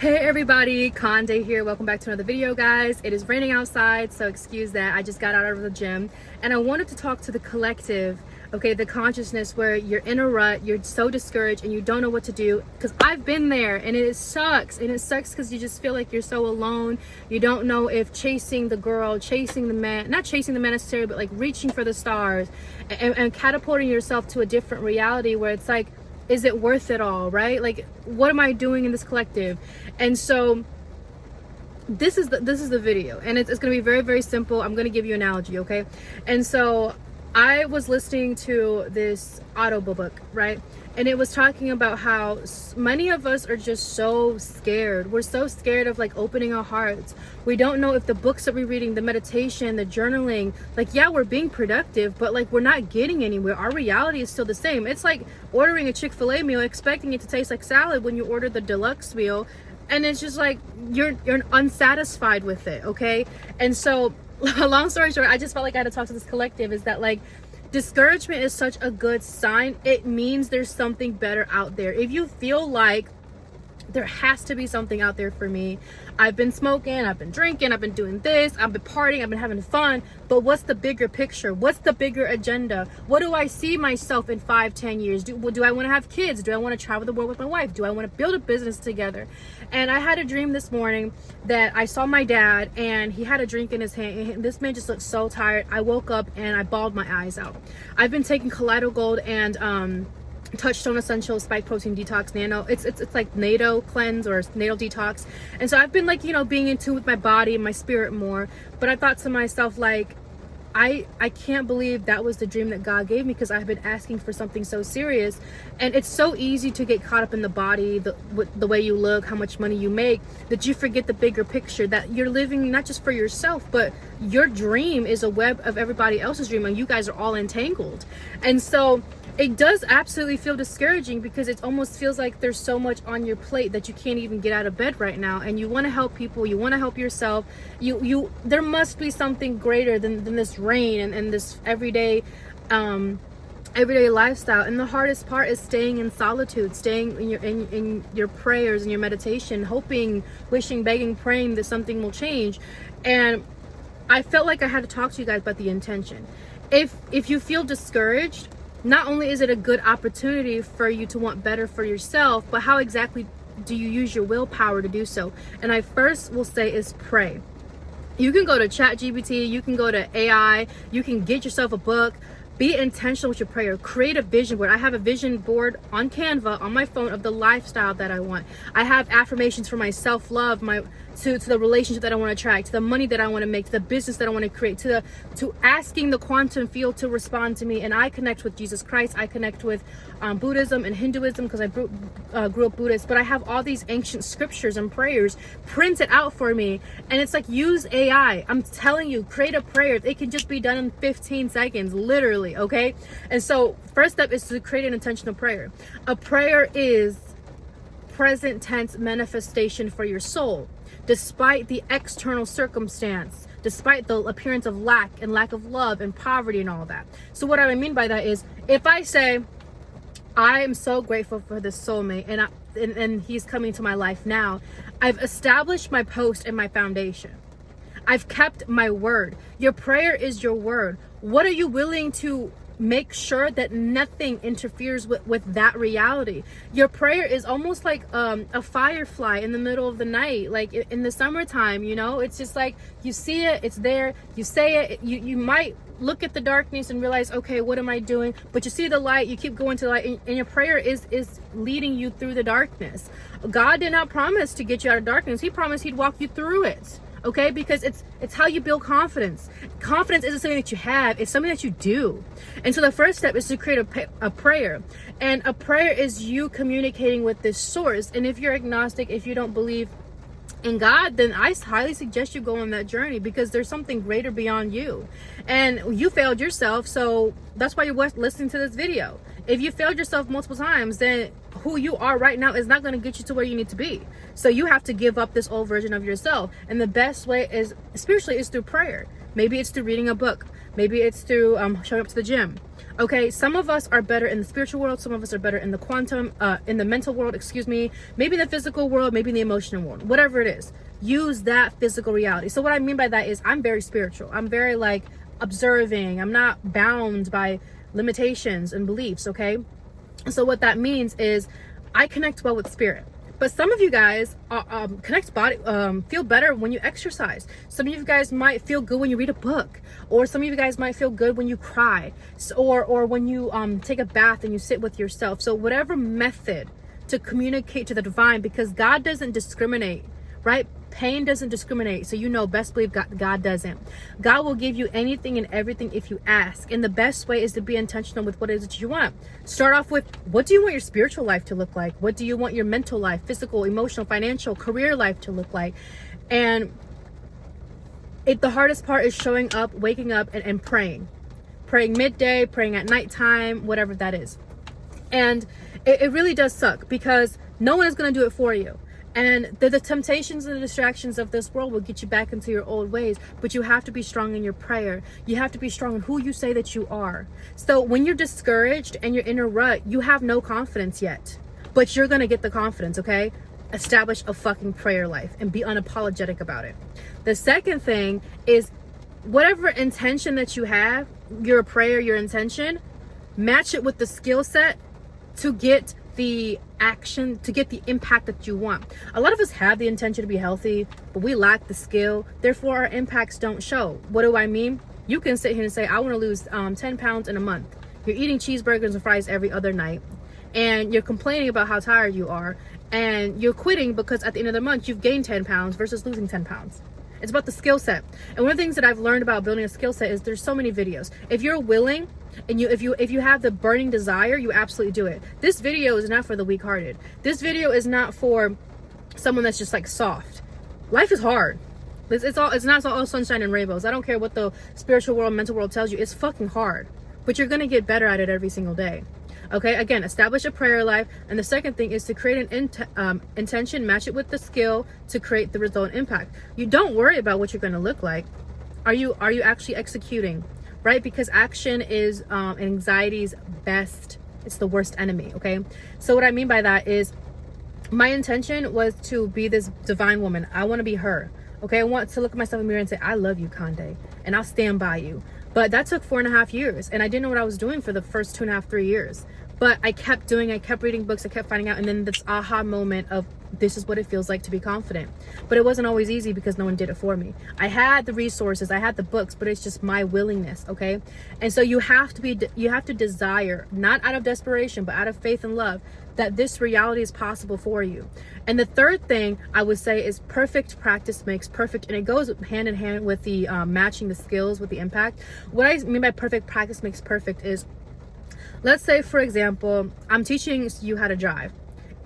Hey everybody, Conde here. Welcome back to another video, guys. It is raining outside, so excuse that. I just got out of the gym and I wanted to talk to the collective, okay, the consciousness where you're in a rut, you're so discouraged and you don't know what to do, because I've been there and it sucks. And it sucks because you just feel like you're so alone. You don't know if chasing the girl, chasing the man, not chasing the man necessarily, but like reaching for the stars and catapulting yourself to a different reality where it's like, is it worth it all, right? Like, what am I doing in this collective? And so this is the video, and it's going to be very, very simple. I'm going to give you an analogy, okay? And so I was listening to this audiobook, right? And it was talking about how many of us are just so scared. We're so scared of like opening our hearts. We don't know if the books that we're reading, the meditation, the journaling, like, yeah, we're being productive, but like we're not getting anywhere. Our reality is still the same. It's like ordering a Chick-fil-A meal, expecting it to taste like salad when you order the deluxe meal. And it's just like, you're unsatisfied with it, okay? And so long story short, I just felt like I had to talk to this collective, is that like, discouragement is such a good sign. It means there's something better out there. If you feel like there has to be something out there for me, I've been smoking, I've been drinking, I've been doing this, I've been partying, I've been having fun, but what's the bigger picture? What's the bigger agenda? What do I see myself in 5-10 years? Do I want to have kids? Do I want to travel the world with my wife? Do I want to build a business together? And I had a dream this morning that I saw my dad and he had a drink in his hand, and this man just looked so tired. I woke up and I bawled my eyes out. I've been taking Kaleido Gold and Touchstone Essential Spike Protein Detox Nano. It's like NATO cleanse or NATO detox. And so I've been like, being in tune with my body and my spirit more. But I thought to myself, like, I can't believe that was the dream that God gave me, because I've been asking for something so serious. And it's so easy to get caught up in the body, the way you look, how much money you make, that you forget the bigger picture, that you're living not just for yourself, but your dream is a web of everybody else's dream, and you guys are all entangled. And so it does absolutely feel discouraging, because it almost feels like there's so much on your plate that you can't even get out of bed right now. And you want to help people, you want to help yourself. There must be something greater than this rain and this everyday lifestyle. And the hardest part is staying in solitude, staying in your prayers and your meditation, hoping, wishing, begging, praying that something will change. And I felt like I had to talk to you guys about the intention. If you feel discouraged, not only is it a good opportunity for you to want better for yourself, but how exactly do you use your willpower to do so? And I first will say is pray. You can go to ChatGPT, you can go to AI, you can get yourself a book. Be intentional with your prayer. Create a vision board. I have a vision board on Canva on my phone of the lifestyle that I want. I have affirmations for my self-love, to the relationship that I want to attract, to the money that I want to make, to the business that I want to create, to asking the quantum field to respond to me. And I connect with Jesus Christ. I connect with Buddhism and Hinduism, because I grew up Buddhist. But I have all these ancient scriptures and prayers printed out for me. And it's like, use AI. I'm telling you, create a prayer. It can just be done in 15 seconds, literally. Okay. And so first step is to create an intentional prayer. A prayer is present tense manifestation for your soul, despite the external circumstance, despite the appearance of lack of love and poverty and all of that. So what I mean by that is, if I say, I am so grateful for this soulmate and he's coming to my life now, I've established my post and my foundation. I've kept my word. Your prayer is your word. What are you willing to make sure that nothing interferes with that reality? Your prayer is almost like a firefly in the middle of the night, like in the summertime. It's just like, you see it, it's there, you say it, you might look at the darkness and realize, okay, what am I doing? But you see the light, you keep going to the light, and your prayer is leading you through the darkness. God did not promise to get you out of darkness. He promised he'd walk you through it. Okay, because it's how you build confidence. Confidence isn't something that you have, it's something that you do. And so the first step is to create a prayer. And a prayer is you communicating with this source. And if you're agnostic, if you don't believe in God, then I highly suggest you go on that journey, because there's something greater beyond you. And you failed yourself, so that's why you're listening to this video. If you failed yourself multiple times, then who you are right now is not going to get you to where you need to be. So you have to give up this old version of yourself. And the best way is spiritually is through prayer. Maybe it's through reading a book. Maybe it's through showing up to the gym. Okay, some of us are better in the spiritual world. Some of us are better in the in the mental world, excuse me. Maybe in the physical world, maybe in the emotional world, whatever it is. Use that physical reality. So what I mean by that is I'm very spiritual. I'm very like observing. I'm not bound by limitations and beliefs, okay? So what that means is I connect well with spirit. But some of you guys feel better when you exercise. Some of you guys might feel good when you read a book, or some of you guys might feel good when you cry, or when you take a bath and you sit with yourself. So whatever method to communicate to the divine, because God doesn't discriminate, right? Pain doesn't discriminate. So best believe God doesn't. God will give you anything and everything if you ask. And the best way is to be intentional with what it is that you want. Start off with, what do you want your spiritual life to look like? What do you want your mental life, physical, emotional, financial, career life to look like? And the hardest part is showing up, waking up and praying. Praying midday, praying at nighttime, whatever that is. And it really does suck because no one is going to do it for you. And the temptations and the distractions of this world will get you back into your old ways. But you have to be strong in your prayer. You have to be strong in who you say that you are. So when you're discouraged and you're in a rut, you have no confidence yet. But you're going to get the confidence, okay? Establish a fucking prayer life and be unapologetic about it. The second thing is whatever intention that you have, your prayer, your intention, match it with the skill set to get the action, to get the impact that you want. A lot of us have the intention to be healthy, but we lack the skill. Therefore, our impacts don't show. What do I mean? You can sit here and say, I want to lose 10 pounds in a month. You're eating cheeseburgers and fries every other night, and you're complaining about how tired you are, and you're quitting because at the end of the month, you've gained 10 pounds versus losing 10 pounds. It's about the skill set. And one of the things that I've learned about building a skill set is there's so many videos. If you're willing and if you have the burning desire, you absolutely do it. This video is not for the weak-hearted. This video is not for someone that's just like soft. Life is hard. It's not all sunshine and rainbows. I don't care what the spiritual world, mental world tells you. It's fucking hard. But you're gonna get better at it every single day. Okay, again, establish a prayer life. And the second thing is to create an intention, match it with the skill to create the result and impact. You don't worry about what you're going to look like. Are you actually executing, right? Because action is anxiety's best, it's the worst enemy, okay? So what I mean by that is my intention was to be this divine woman. I want to be her, okay? I want to look at myself in the mirror and say, I love you, Conde, and I'll stand by you. But that took 4.5 years, and I didn't know what I was doing for the first 2.5, 3 years. But I kept reading books, I kept finding out, and then this aha moment of this is what it feels like to be confident. But it wasn't always easy because no one did it for me. I had the resources, I had the books, but it's just my willingness, okay? And so you have to desire, not out of desperation, but out of faith and love, that this reality is possible for you. And the third thing I would say is perfect practice makes perfect, and it goes hand in hand with the matching the skills with the impact. What I mean by perfect practice makes perfect is, let's say, for example, I'm teaching you how to drive,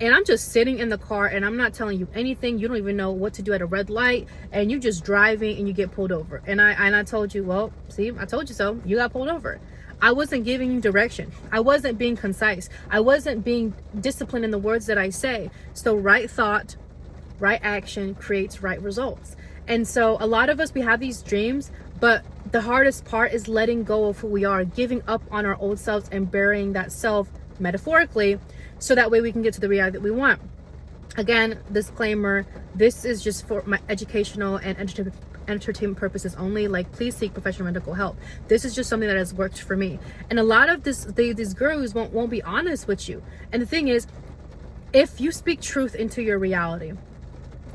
and I'm just sitting in the car and I'm not telling you anything. You don't even know what to do at a red light, and you're just driving and you get pulled over. And I told you, well, see, I told you so. You got pulled over. I wasn't giving you direction. I wasn't being concise. I wasn't being disciplined in the words that I say. So right thought, right action creates right results. And so a lot of us, we have these dreams, but the hardest part is letting go of who we are, giving up on our old selves and burying that self metaphorically, so that way we can get to the reality that we want. Again, disclaimer, this is just for my educational and entertainment purposes only. Like, please seek professional medical help. This is just something that has worked for me. And a lot of these gurus won't be honest with you. And the thing is, if you speak truth into your reality,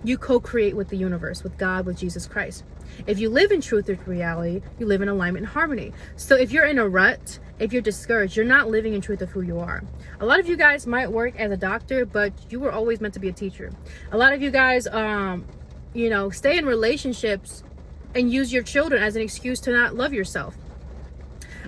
you co-create with the universe, with God, with Jesus Christ. If you live in truth with reality, you live in alignment and harmony. So if you're in a rut, if you're discouraged, you're not living in truth of who you are. A lot of you guys might work as a doctor, but you were always meant to be a teacher. A lot of you guys, stay in relationships and use your children as an excuse to not love yourself.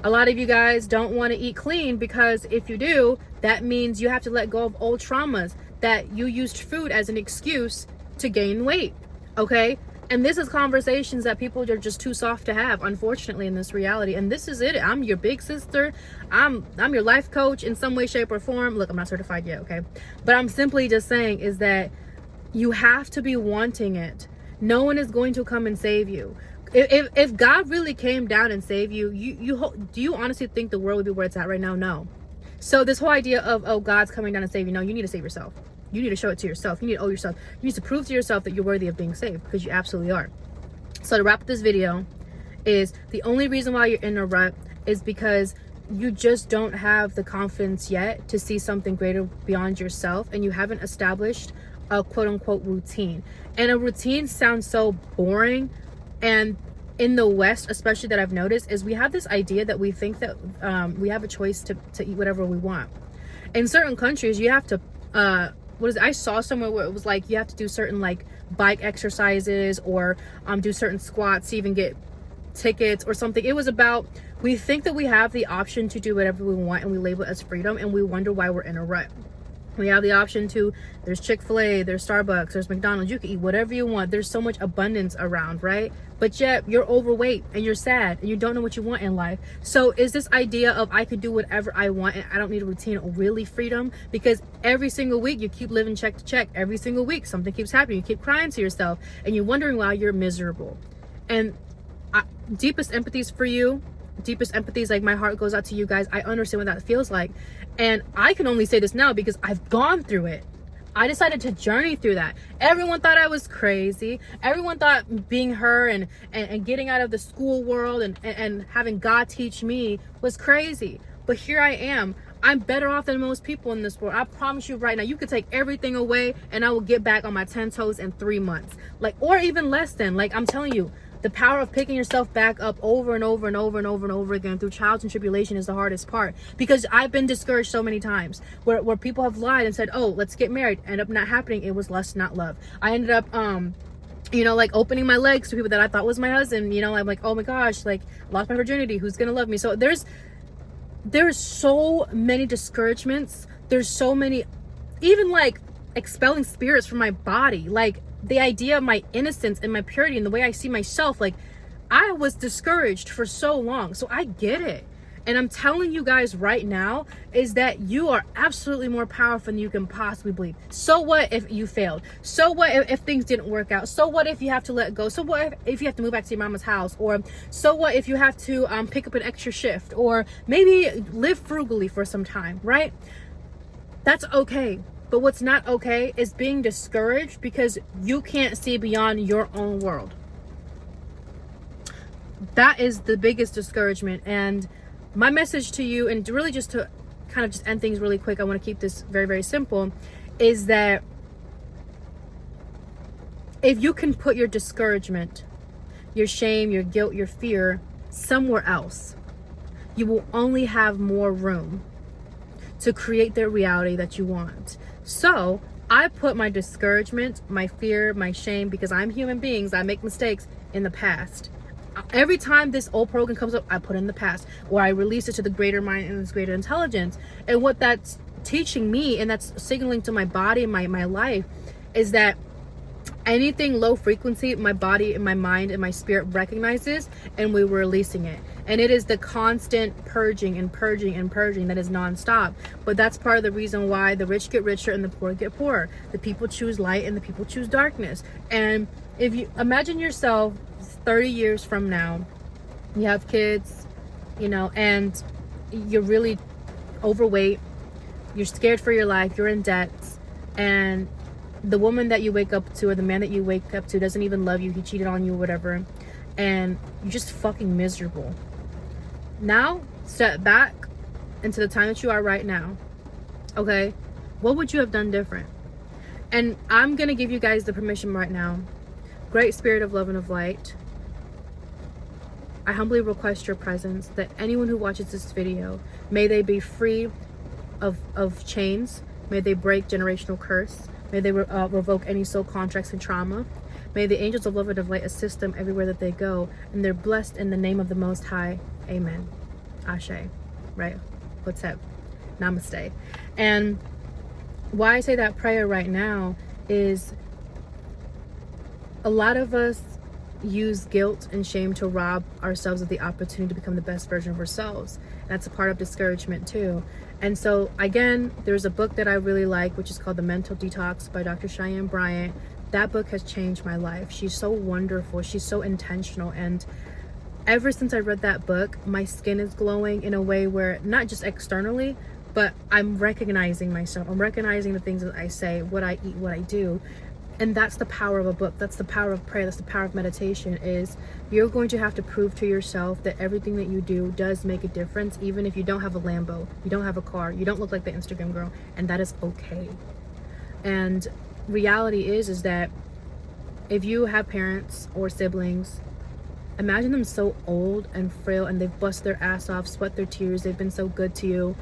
A lot of you guys don't want to eat clean because if you do, that means you have to let go of old traumas that you used food as an excuse to gain weight, okay? And this is conversations that people are just too soft to have, unfortunately, in this reality. And this is it. I'm your big sister. I'm your life coach in some way, shape, or form. Look, I'm not certified yet, okay? But I'm simply just saying is that you have to be wanting it. No one is going to come and save you. If God really came down and saved you, do you honestly think the world would be where it's at right now? No. So this whole idea of, oh, God's coming down and save you, no, you need to save yourself. You need to show it to yourself. You need to owe yourself. You need to prove to yourself that you're worthy of being saved, because you absolutely are. So to wrap up this video, is the only reason why you're in a rut is because you just don't have the confidence yet to see something greater beyond yourself, and you haven't established a quote-unquote routine. And a routine sounds so boring, and in the West especially, that I've noticed, is we have this idea that we think that we have a choice to eat whatever we want. In certain countries, you have to I saw somewhere where it was like you have to do certain like bike exercises, or do certain squats to even get tickets or something. It was about, we think that we have the option to do whatever we want, and we label it as freedom, and we wonder why we're in a rut. We have the option to, there's Chick-fil-A, there's Starbucks, there's McDonald's, you can eat whatever you want. There's so much abundance around, right? But yet you're overweight and you're sad and you don't know what you want in life. So is this idea of I could do whatever I want and I don't need a routine really freedom? Because every single week you keep living check to check. Every single week something keeps happening. You keep crying to yourself and you're wondering why you're miserable. And deepest empathies for you. Deepest empathies, like my heart goes out to you guys. I understand what that feels like, and I can only say this now because I've gone through it. I decided to journey through that. Everyone thought I was crazy. Everyone thought being her and getting out of the school world and having God teach me was crazy. But here I am. I'm better off than most people in this world. I promise you right now, you could take everything away and I will get back on my 10 toes in 3 months. Like, or even less than. Like, I'm telling you, the power of picking yourself back up over and over and over and over and over again through trials and tribulation is the hardest part. Because I've been discouraged so many times where people have lied and said, oh, let's get married. End up not happening. It was lust, not love. I ended up, like opening my legs to people that I thought was my husband. I'm like, oh my gosh, like lost my virginity. Who's going to love me? So there's so many discouragements. There's so many, even like expelling spirits from my body. Like, the idea of my innocence and my purity and the way I see myself, like I was discouraged for so long. So I get it. And I'm telling you guys right now is that you are absolutely more powerful than you can possibly believe. So what if you failed? So what if things didn't work out? So what if you have to let go? So what if you have to move back to your mama's house? Or so what if you have to pick up an extra shift? Or maybe live frugally for some time, right? That's okay. But what's not okay is being discouraged because you can't see beyond your own world. That is the biggest discouragement. And my message to you, and really just to kind of just end things really quick, I want to keep this very, very simple, is that if you can put your discouragement, your shame, your guilt, your fear somewhere else, you will only have more room to create the reality that you want. So I put my discouragement, my fear, my shame, because I'm human beings, I make mistakes, in the past. Every time this old program comes up, I put it in the past, or I release it to the greater mind and this greater intelligence. And what that's teaching me, and that's signaling to my body and my life, is that anything low frequency, my body and my mind and my spirit recognizes, and we're releasing it. And it is the constant purging and purging and purging that is nonstop. But that's part of the reason why the rich get richer and the poor get poorer. The people choose light and the people choose darkness. And if you imagine yourself 30 years from now, you have kids, and you're really overweight, you're scared for your life, you're in debt, and the woman that you wake up to or the man that you wake up to doesn't even love you, he cheated on you or whatever, and you're just fucking miserable. Now, step back into the time that you are right now. Okay? What would you have done different? And I'm going to give you guys the permission right now. Great Spirit of love and of light, I humbly request your presence, that anyone who watches this video, may they be free of chains. May they break generational curse. May they revoke any soul contracts and trauma. May the angels of love and of light assist them everywhere that they go. And they're blessed in the name of the Most High. Amen. Ashe. Right? What's up? Namaste. And why I say that prayer right now is a lot of us use guilt and shame to rob ourselves of the opportunity to become the best version of ourselves. That's a part of discouragement too. And so again, there's a book that I really like, which is called The Mental Detox by Dr. Cheyenne Bryant. That book has changed my life. She's so wonderful. She's so intentional. And ever since I read that book, my skin is glowing in a way where, not just externally, but I'm recognizing myself. I'm recognizing the things that I say, what I eat, what I do. And that's the power of a book. That's the power of prayer. That's the power of meditation. Is you're going to have to prove to yourself that everything that you do does make a difference, even if you don't have a Lambo, you don't have a car, you don't look like the Instagram girl, and that is okay. And reality is that if you have parents or siblings, imagine them so old and frail, and they've bust their ass off, sweat their tears, they've been so good to you,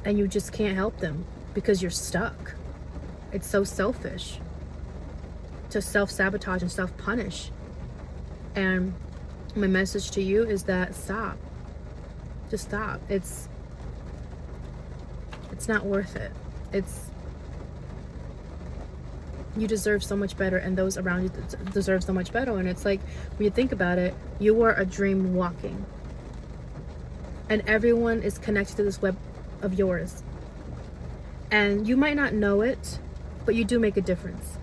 and you just can't help them because you're stuck. It's so selfish to self-sabotage and self-punish. And my message to you is that stop. Just stop. It's not worth it. You deserve so much better, and those around you deserve so much better. And it's like, when you think about it, you are a dream walking, and everyone is connected to this web of yours, and you might not know it, but you do make a difference.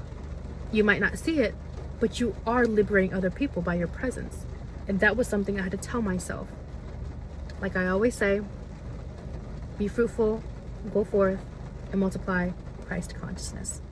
You might not see it, but you are liberating other people by your presence. And that was something I had to tell myself. Like I always say, be fruitful, go forth, and multiply Christ consciousness.